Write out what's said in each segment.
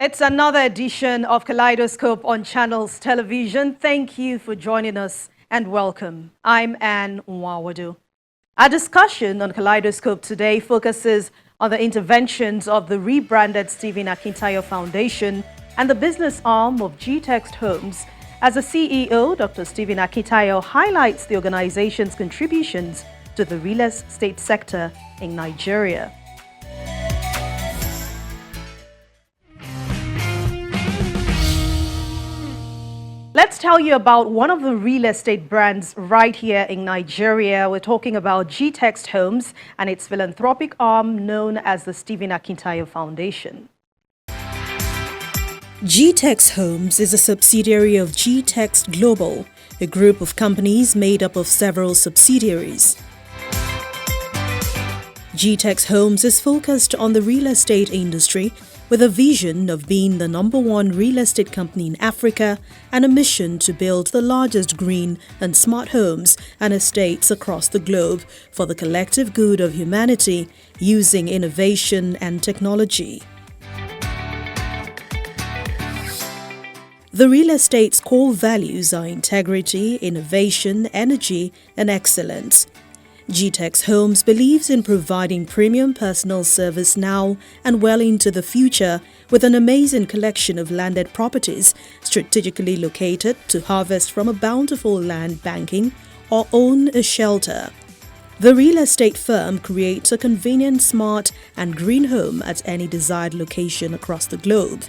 It's another edition of Kaleidoscope on Channels Television. Thank you for joining us and welcome. I'm Anne Nwawadu. Our discussion on Kaleidoscope today focuses on the interventions of the rebranded Stephen Akintayo Foundation and the business arm of GTEXT Homes, as the CEO, Dr. Stephen Akintayo, highlights the organization's contributions to the real estate sector in Nigeria. Let's tell you about one of the real estate brands right here in Nigeria. We're talking about GTEXT Homes and its philanthropic arm known as the Stephen Akintayo Foundation. GTEXT Homes is a subsidiary of GTEXT Global, a group of companies made up of several subsidiaries. GTEXT Homes is focused on the real estate industry with a vision of being the #1 real estate company in Africa and a mission to build the largest green and smart homes and estates across the globe for the collective good of humanity using innovation and technology. The real estate's core values are integrity, innovation, energy, and excellence. GTEXT Homes believes in providing premium personal service now and well into the future with an amazing collection of landed properties strategically located to harvest from a bountiful land banking or own a shelter. The real estate firm creates a convenient, smart, and green home at any desired location across the globe.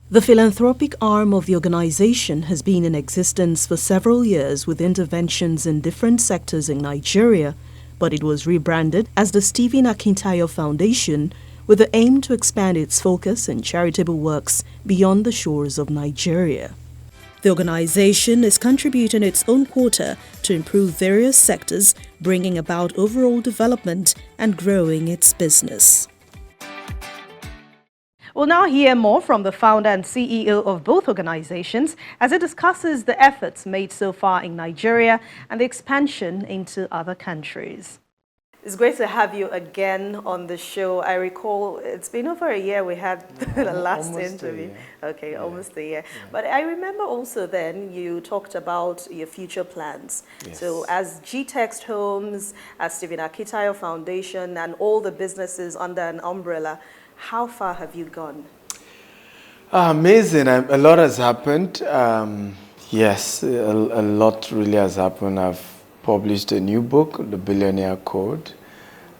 The philanthropic arm of the organization has been in existence for several years with interventions in different sectors in Nigeria, but it was rebranded as the Stephen Akintayo Foundation with the aim to expand its focus in charitable works beyond the shores of Nigeria. The organization is contributing its own quota to improve various sectors, bringing about overall development and growing its business. We'll now hear more from the founder and CEO of both organizations as it discusses the efforts made so far in Nigeria and the expansion into other countries. It's great to have you again on the show. I recall it's been over a year we had the last interview. Okay, yeah. Almost a year. Yeah. But I remember also then you talked about your future plans. Yes. So as GTEXT Homes, as Stephen Akintayo Foundation and all the businesses under an umbrella, how far have you gone? Amazing. A lot has happened. Yes, a lot really has happened. I've published a new book, The Billionaire Code.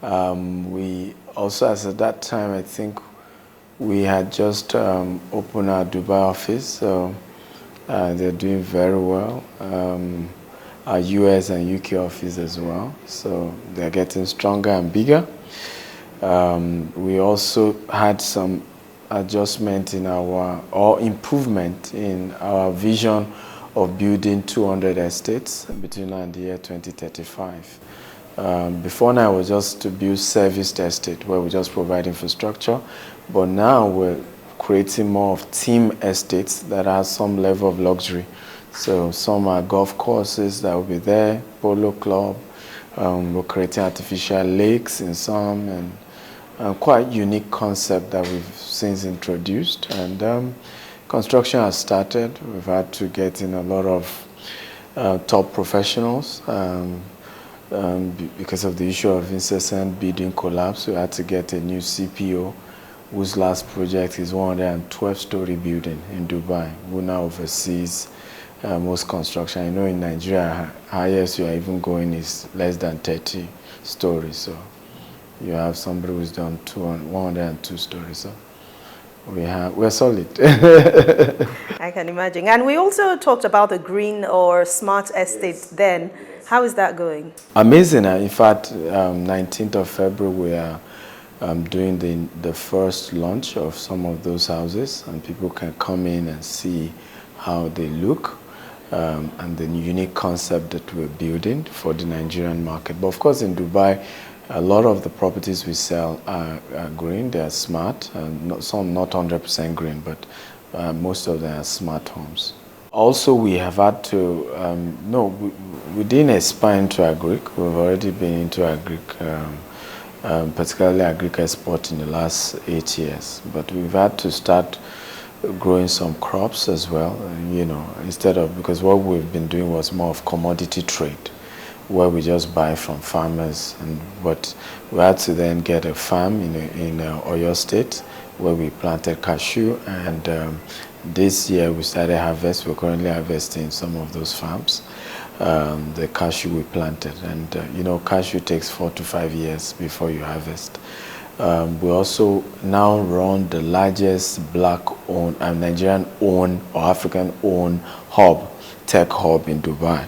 We also, as at that time, I think we had just opened our Dubai office, so they're doing very well. Our US and UK office as well, so they're getting stronger and bigger. We also had some adjustment in or improvement in our vision of building 200 estates between now and the year 2035. Before now, it was just to build serviced estate where we just provide infrastructure, but now we're creating more of team estates that have some level of luxury. So some are golf courses that will be there, polo club. We're creating artificial lakes in some, and quite unique concept that we've since introduced. And construction has started. We've had to get in a lot of top professionals because of the issue of incessant bidding collapse. We had to get a new CPO whose last project is 112-story building in Dubai, who now oversees most construction. I know in Nigeria, highest you are even going is less than 30 stories. So you have somebody who's done 102 stories. So we're solid. I can imagine. And we also talked about the green or smart estate then. How is that going? Amazing. In fact, 19th of February, we are doing the first launch of some of those houses, and people can come in and see how they look. And the unique concept that we're building for the Nigerian market. But of course, in Dubai, a lot of the properties we sell are green. They are smart, some not 100% green, but most of them are smart homes. Also, we have had to, we didn't expand into agric. We've already been into agric particularly agri-export in the last 8 years. But we've had to start growing some crops as well, instead of, because what we've been doing was more of commodity trade, where we just buy from farmers. But we had to then get a farm in Oyo State where we planted cashew, and this year we started harvest. We're currently harvesting some of those farms, the cashew we planted. And cashew takes 4 to 5 years before you harvest. We also now run the largest black-owned, Nigerian-owned or African-owned tech hub in Dubai,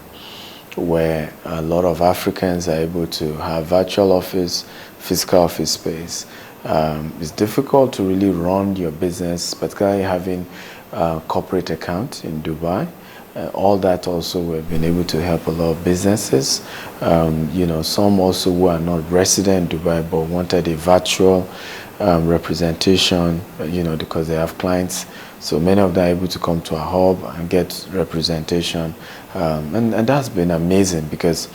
where a lot of Africans are able to have virtual office, physical office space. It's difficult to really run your business, particularly having a corporate account in Dubai. All that also we've been able to help a lot of businesses. Some also who are not resident in Dubai but wanted a virtual representation, because they have clients. So many of them are able to come to our hub and get representation. And that's been amazing, because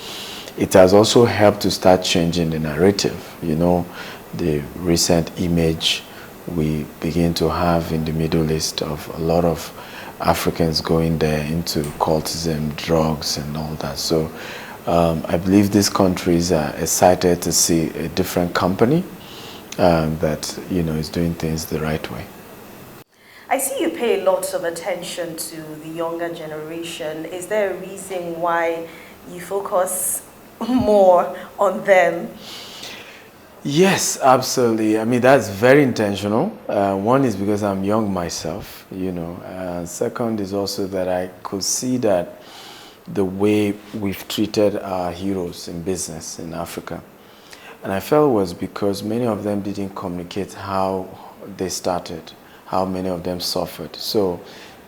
it has also helped to start changing the narrative. The recent image we begin to have in the Middle East of a lot of Africans going there into cultism, drugs, and all that. So I believe these countries are excited to see a different company that is doing things the right way. I see you pay lots of attention to the younger generation. Is there a reason why you focus more on them? Yes, absolutely. I mean, that's very intentional. One is because I'm young myself, second is also that I could see that the way we've treated our heroes in business in Africa. And I felt it was because many of them didn't communicate how they started, how many of them suffered. So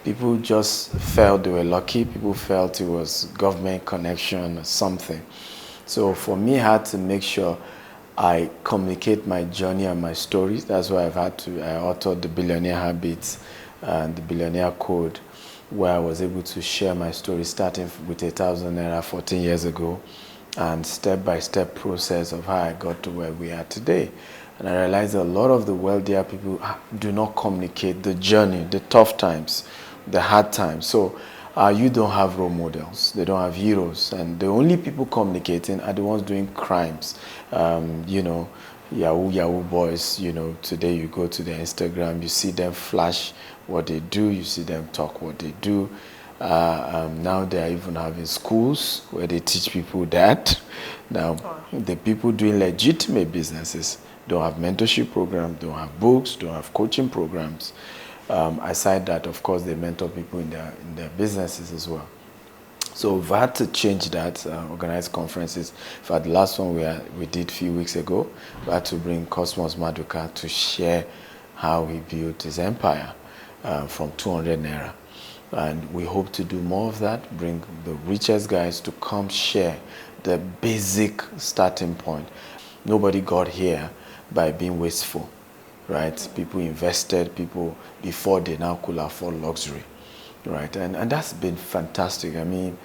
people just felt they were lucky. People felt it was government connection or something. So for me, I had to make sure I communicate my journey and my stories. That's why I authored The Billionaire Habits and The Billionaire Code, where I was able to share my story starting with 1,000 naira 14 years ago, and step-by-step process of how I got to where we are today. And I realized a lot of the wealthier people do not communicate the journey, the tough times, the hard times. So you don't have role models. They don't have heroes. And the only people communicating are the ones doing crimes. Yahoo boys, today you go to their Instagram, you see them flash what they do, you see them talk what they do. Now they are even having schools where they teach people that. Now, the people doing legitimate businesses don't have mentorship programs, don't have books, don't have coaching programs. Aside that, of course, they mentor people in their businesses as well. So we've had to change that, organize conferences. In fact, the last one we did a few weeks ago, we had to bring Cosmos Maduka to share how he built his empire from 200 naira. And we hope to do more of that, bring the richest guys to come share the basic starting point. Nobody got here by being wasteful, right? People invested, people before they now could afford luxury, right? And that's been fantastic. I mean,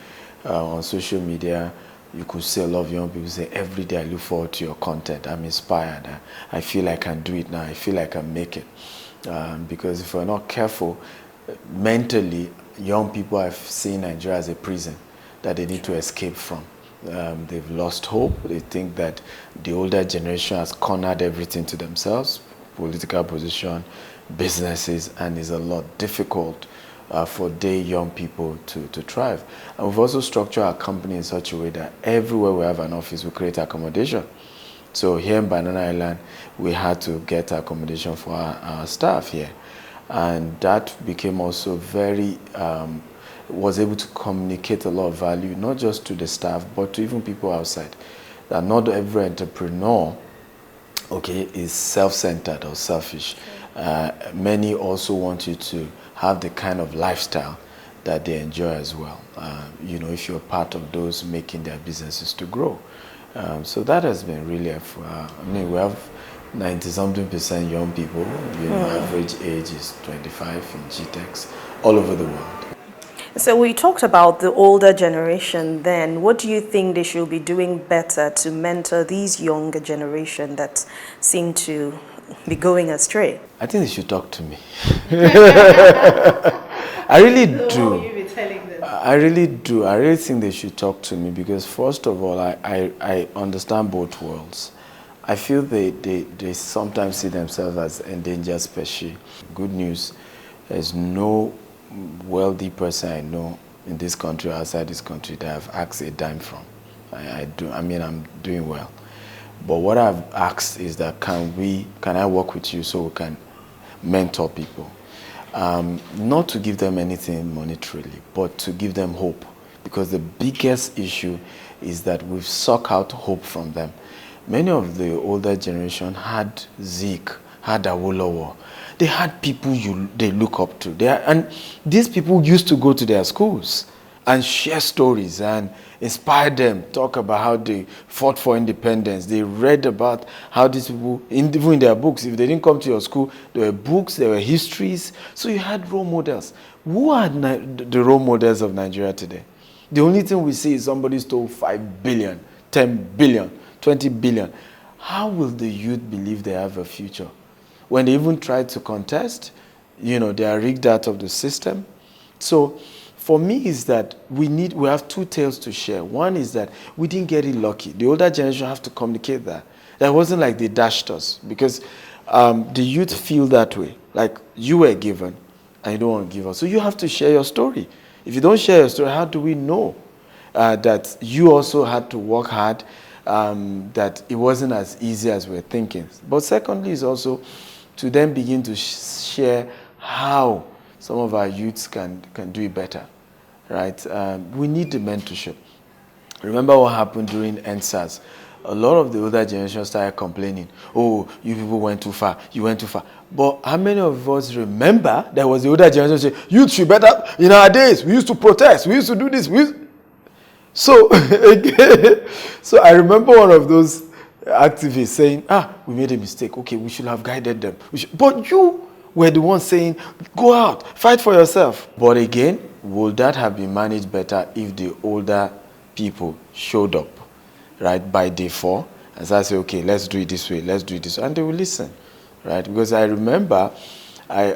on social media, you could see a lot of young people say, every day I look forward to your content. I'm inspired. I feel I can do it now. I feel I can make it. Because if we're not careful, mentally, young people have seen Nigeria as a prison that they need to escape from. They've lost hope. They think that the older generation has cornered everything to themselves, political position, businesses, and it's a lot difficult for their young people to thrive. And we've also structured our company in such a way that everywhere we have an office, we create accommodation. So here in Banana Island, we had to get accommodation for our staff here. And that became also very, was able to communicate a lot of value, not just to the staff, but to even people outside. That not every entrepreneur, is self-centered or selfish. Many also want you to have the kind of lifestyle that they enjoy as well. If you're part of those making their businesses to grow. So that has been really helpful. We have 90-something% young people. Average age is 25 in GTEXT all over the world. So we talked about the older generation then. What do you think they should be doing better to mentor these younger generation that seem to be going astray? I think they should talk to me. I really do. So what will you be telling them? I really do. I really think they should talk to me because, first of all, I understand both worlds. I feel they sometimes see themselves as endangered species. Good news, there's no wealthy person I know in this country or outside this country that I've asked a dime from. I mean, I'm doing well. But what I've asked is that can I work with you so we can mentor people? Not to give them anything monetarily, but to give them hope. Because the biggest issue is that we've sucked out hope from them. Many of the older generation had Zeke, had Awolowo. They had people they look up to. And these people used to go to their schools and share stories and inspire them, talk about how they fought for independence. They read about how these people, even in their books, if they didn't come to your school, there were books, there were histories. So you had role models. Who are the role models of Nigeria today? The only thing we see is somebody stole 5 billion, 10 billion, 20 billion. How will the youth believe they have a future? When they even try to contest, they are rigged out of the system. So for me is that we have two tales to share. One is that we didn't get it lucky. The older generation have to communicate that. That wasn't like they dashed us because the youth feel that way. Like you were given and you don't want to give us. So you have to share your story. If you don't share your story, how do we know that you also had to work hard, that it wasn't as easy as we're thinking? But secondly is also to then begin to share how some of our youths can do it better, right? We need the mentorship. Remember what happened during NSAS? A lot of the older generation started complaining, oh, you people went too far, you went too far. But how many of us remember there was the older generation saying, youth should better, in our days, we used to protest, we used to do this. So, again, so I remember one of those activists saying, we made a mistake, okay, we should have guided them. But you were the one saying, go out, fight for yourself. But again, would that have been managed better if the older people showed up, right, by day 4? And so I say, okay, let's do it this way, let's do it this way. And they will listen, right? Because I remember,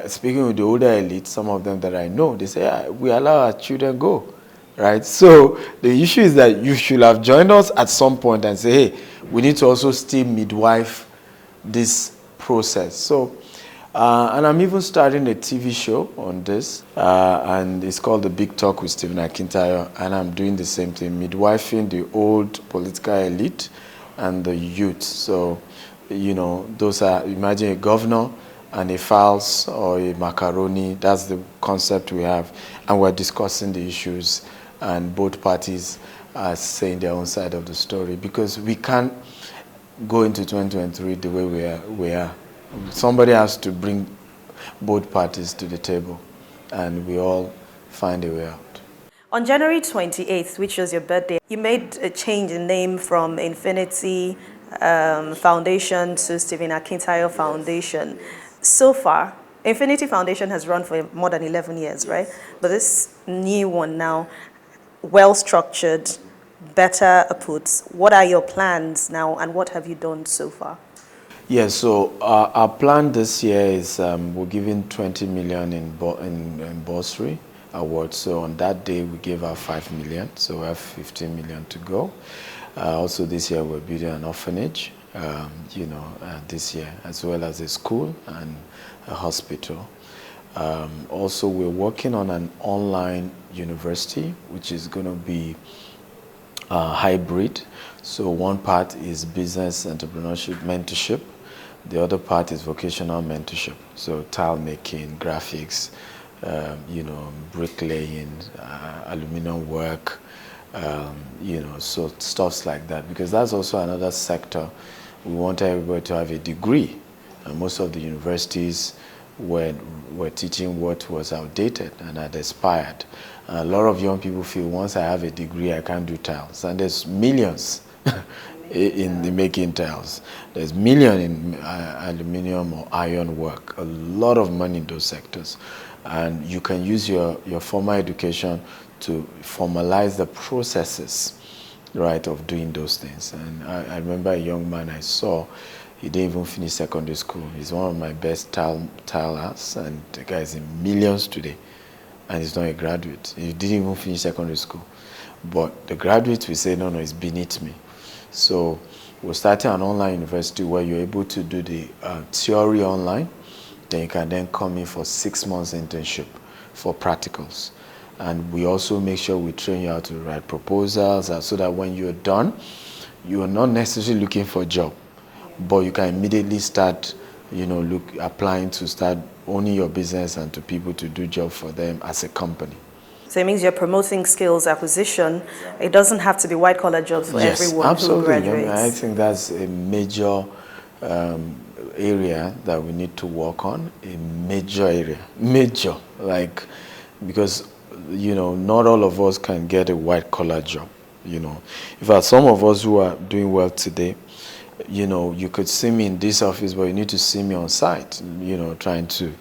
speaking with the older elite, some of them that I know, they say, we allow our children go, right? So the issue is that you should have joined us at some point and say, hey, we need to also still midwife this process. So, and I'm even starting a TV show on this, and it's called The Big Talk with Stephen Akintayo, and I'm doing the same thing, midwifing the old political elite and the youth. So, those are, imagine a governor and a Fals or a macaroni, that's the concept we have, and we're discussing the issues, and both parties are saying their own side of the story, because we can't go into 2023 the way we are. Somebody has to bring both parties to the table, and we all find a way out. On January 28th, which was your birthday, you made a change in name from Infinity Foundation to Stephen Akintayo Foundation. So far, Infinity Foundation has run for more than 11 years, right? But this new one now, well-structured, better put. What are your plans now, and what have you done so far? Yeah, so our plan this year is we're giving 20 million in bursary awards. So on that day, we gave out 5 million. So we have 15 million to go. Also this year, we're building an orphanage, this year, as well as a school and a hospital. Also, we're working on an online university, which is going to be hybrid. So one part is business entrepreneurship mentorship. The other part is vocational mentorship. So tile making, graphics, bricklaying, aluminum work, so stuffs like that. Because that's also another sector. We want everybody to have a degree. And most of the universities were teaching what was outdated and had expired. And a lot of young people feel once I have a degree, I can't do tiles. And there's millions in the making tiles. There's millions in aluminum or iron work. A lot of money in those sectors. And you can use your formal education to formalize the processes, right, of doing those things. And I remember a young man I saw, he didn't even finish secondary school. He's one of my best tilers, and the guy's in millions today, and he's not a graduate. He didn't even finish secondary school. But the graduates will say, no, it's beneath me. So we're starting an online university where you're able to do the theory online, then you can then come in for 6 months internship for practicals. And we also make sure we train you how to write proposals so that when you're done, you're not necessarily looking for a job, but you can immediately start, applying to start owning your business and to people to do job for them as a company. So it means you're promoting skills acquisition. It doesn't have to be white-collar jobs for everyone who graduates. I think that's a major area that we need to work on, a major area, because, not all of us can get a white-collar job, In fact, some of us who are doing well today, you could see me in this office, but you need to see me on site, trying to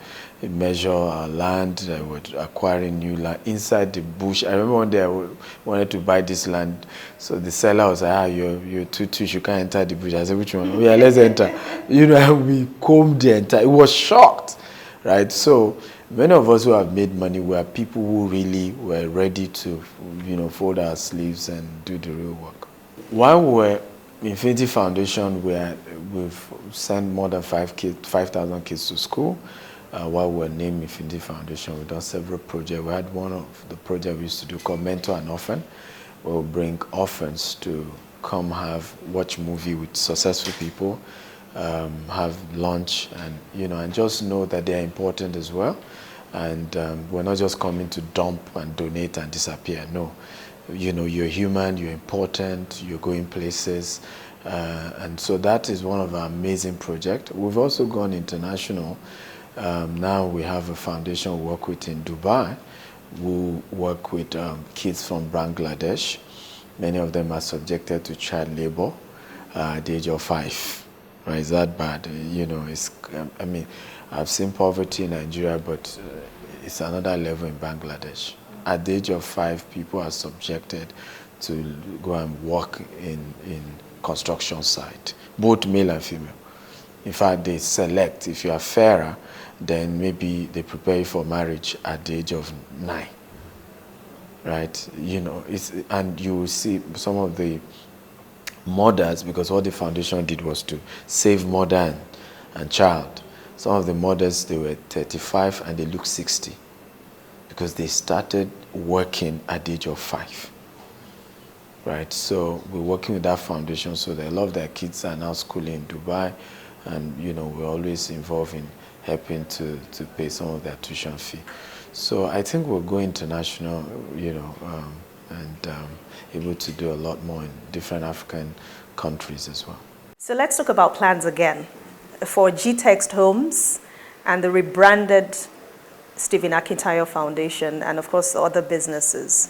measure our land, acquiring new land inside the bush. I remember one day I wanted to buy this land, so the seller was like, you're too tush, you can't enter the bush. I said, which one? Yeah, let's enter. We combed the entire, it was shocked, right? So many of us who have made money were people who really were ready to, fold our sleeves and do the real work. While we're Infinity Foundation, we've sent more than 5,000 kids to school. While we're named Infinity Foundation, we've done several projects. We had one of the projects we used to do called Mentor and Orphan, where we'll bring orphans to come watch movie with successful people, have lunch, and just know that they're important as well. And we're not just coming to dump and donate and disappear. No, you're human, you're important, you're going places. And so that is one of our amazing projects. We've also gone international. Now we have a foundation we work with in Dubai. We work with kids from Bangladesh. Many of them are subjected to child labor at the age of 5. Right? Is that bad? I've seen poverty in Nigeria, but it's another level in Bangladesh. At the age of 5, people are subjected to go and work in construction site, both male and female. In fact, they select, if you are fairer, then maybe they prepare you for marriage at the age of 9, right? And you will see some of the mothers, because what the foundation did was to save mother and child. Some of the mothers, they were 35 and they look 60 because they started working at the age of 5. Right, so we're working with that foundation, so that a lot of their kids are now schooling in Dubai, and we're always involved in helping to pay some of their tuition fee. So I think we'll go international, and able to do a lot more in different African countries as well. So let's talk about plans again for GTEXT Homes and the rebranded Stephen Akintayo Foundation, and of course other businesses.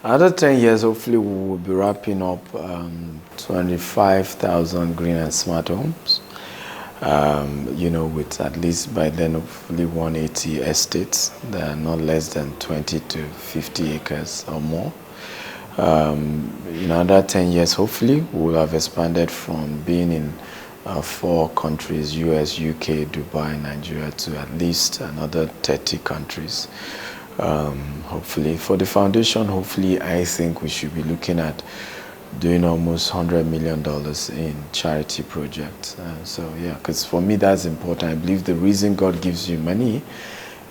Another 10 years, hopefully we will be wrapping up 25,000 green and smart homes, with at least by then hopefully 180 estates that are not less than 20 to 50 acres or more. In another 10 years, hopefully we will have expanded from being in 4 countries, US, UK, Dubai, Nigeria, to at least another 30 countries. Hopefully for the foundation, I think we should be looking at doing almost $100 million in charity projects. Because for me that's important. I believe the reason God gives you money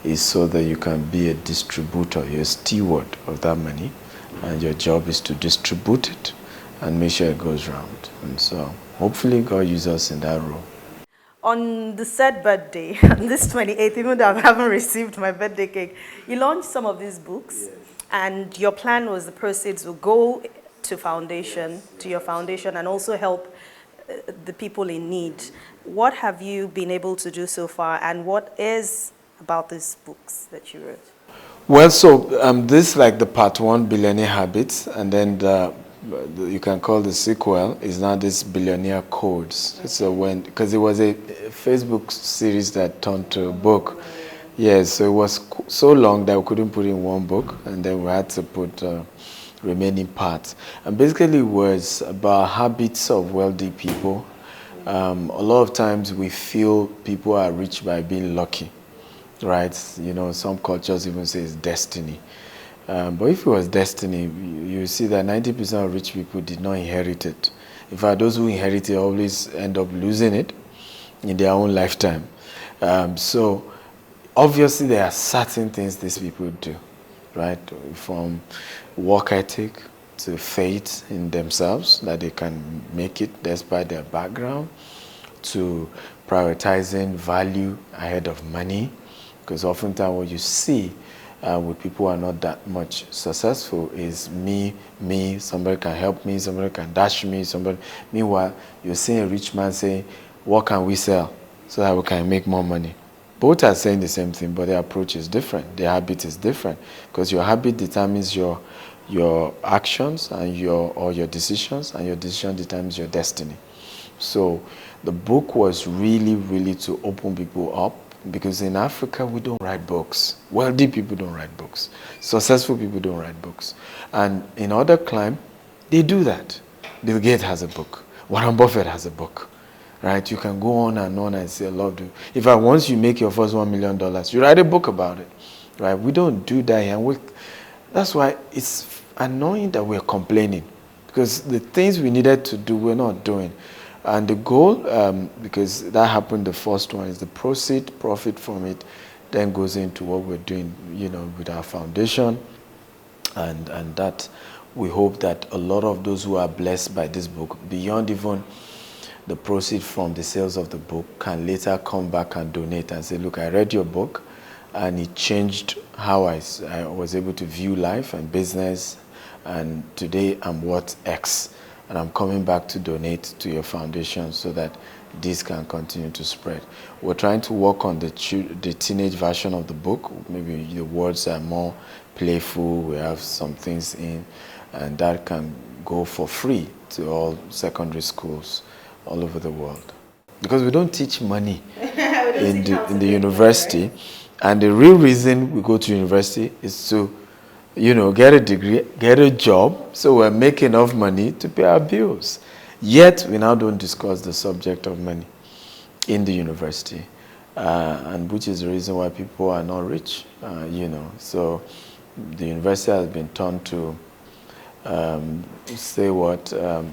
is so that you can be a distributor, you're a steward of that money, and your job is to distribute it and make sure it goes round. And so hopefully God uses us in that role. On the said birthday, on this 28th, even though I haven't received my birthday cake, you launched some of these books, yes. And your plan was the proceeds will go to your foundation, and also help the people in need. What have you been able to do so far, and what is about these books that you wrote? Well, so this is like the part 1, Billionaire Habits, and then the you can call the sequel, is now this Billionaire Codes. So because it was a Facebook series that turned to a book. Yes, so it was so long that we couldn't put in one book, and then we had to put remaining parts. And basically it was about habits of wealthy people. A lot of times we feel people are rich by being lucky, right? Some cultures even say it's destiny. But if it was destiny, you see that 90% of rich people did not inherit it. In fact, those who inherit it always end up losing it in their own lifetime. So obviously there are certain things these people do, right? From work ethic to faith in themselves, that they can make it despite their background, to prioritizing value ahead of money. Because oftentimes what you see with people who are not that much successful is me, somebody can help me, somebody can dash me, somebody. Meanwhile, you're seeing a rich man saying, what can we sell so that we can make more money? Both are saying the same thing, but their approach is different. Their habit is different, because your habit determines your actions and your decisions, and your decision determines your destiny. So the book was really, really to open people up, because in Africa we don't write books. Wealthy people don't write books. Successful people don't write books. And in other climes, they do that. Bill Gates has a book. Warren Buffett has a book. Right? You can go on and say a lot of. In fact, once you make your first $1 million, you write a book about it. Right? We don't do that here. And that's why it's annoying that we're complaining, because the things we needed to do, we're not doing. And the goal, because that happened, the first one is the profit from it, then goes into what we're doing, with our foundation. And that we hope that a lot of those who are blessed by this book, beyond even the proceeds from the sales of the book, can later come back and donate and say, look, I read your book and it changed how I was able to view life and business, and today I'm worth X, and I'm coming back to donate to your foundation so that this can continue to spread. We're trying to work on the teenage version of the book. Maybe the words are more playful, we have some things in, and that can go for free to all secondary schools all over the world, because we don't teach money in the university, right? And the real reason we go to university is to, get a degree, get a job, so we're making enough money to pay our bills. Yet we now don't discuss the subject of money in the university, and which is the reason why people are not rich. So the university has been turned to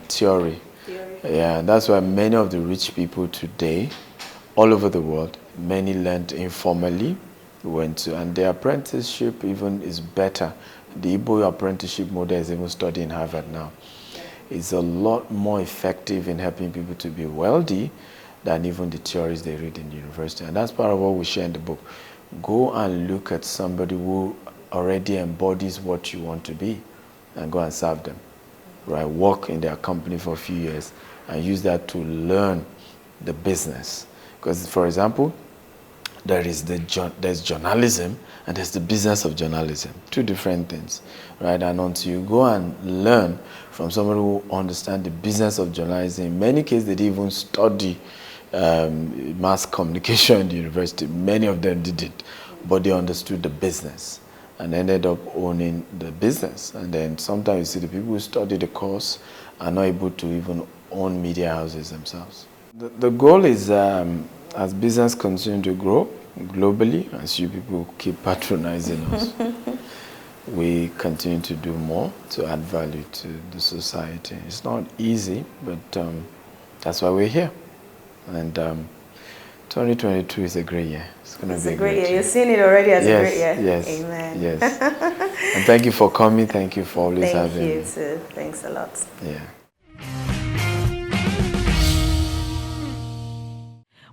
theory. Yeah, that's why many of the rich people today, all over the world, many learned informally, and their apprenticeship even is better. The Igbo apprenticeship model is even studied in Harvard now. It's a lot more effective in helping people to be wealthy than even the theories they read in the university. And that's part of what we share in the book. Go and look at somebody who already embodies what you want to be, and go and serve them. Right? Work in their company for a few years and use that to learn the business. Because, for example, there's journalism and there's the business of journalism. Two different things, right? And until you go and learn from somebody who understands the business of journalism, in many cases they didn't even study mass communication in the university. Many of them didn't, but they understood the business and ended up owning the business. And then sometimes you see the people who study the course are not able to even own media houses themselves. The goal is, as business continues to grow globally, as you people keep patronizing us, we continue to do more to add value to the society. It's not easy, but that's why we're here. And 2022 is a great year. It's going to be a great year. You're seeing it already as a great year. Yes. Amen. Yes. And thank you for coming. Thank you for always having me. Thank you too. Thanks a lot. Yeah.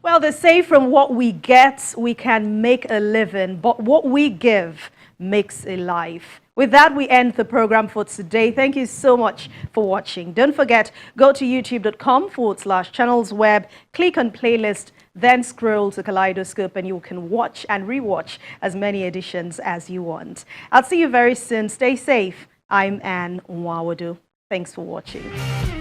Well, they say from what we get, we can make a living, but what we give makes a life. With that, we end the program for today. Thank you so much for watching. Don't forget, go to youtube.com/channelsweb, click on playlist, then scroll to Kaleidoscope, and you can watch and rewatch as many editions as you want. I'll see you very soon. Stay safe. I'm Anne Nwawadu. Thanks for watching.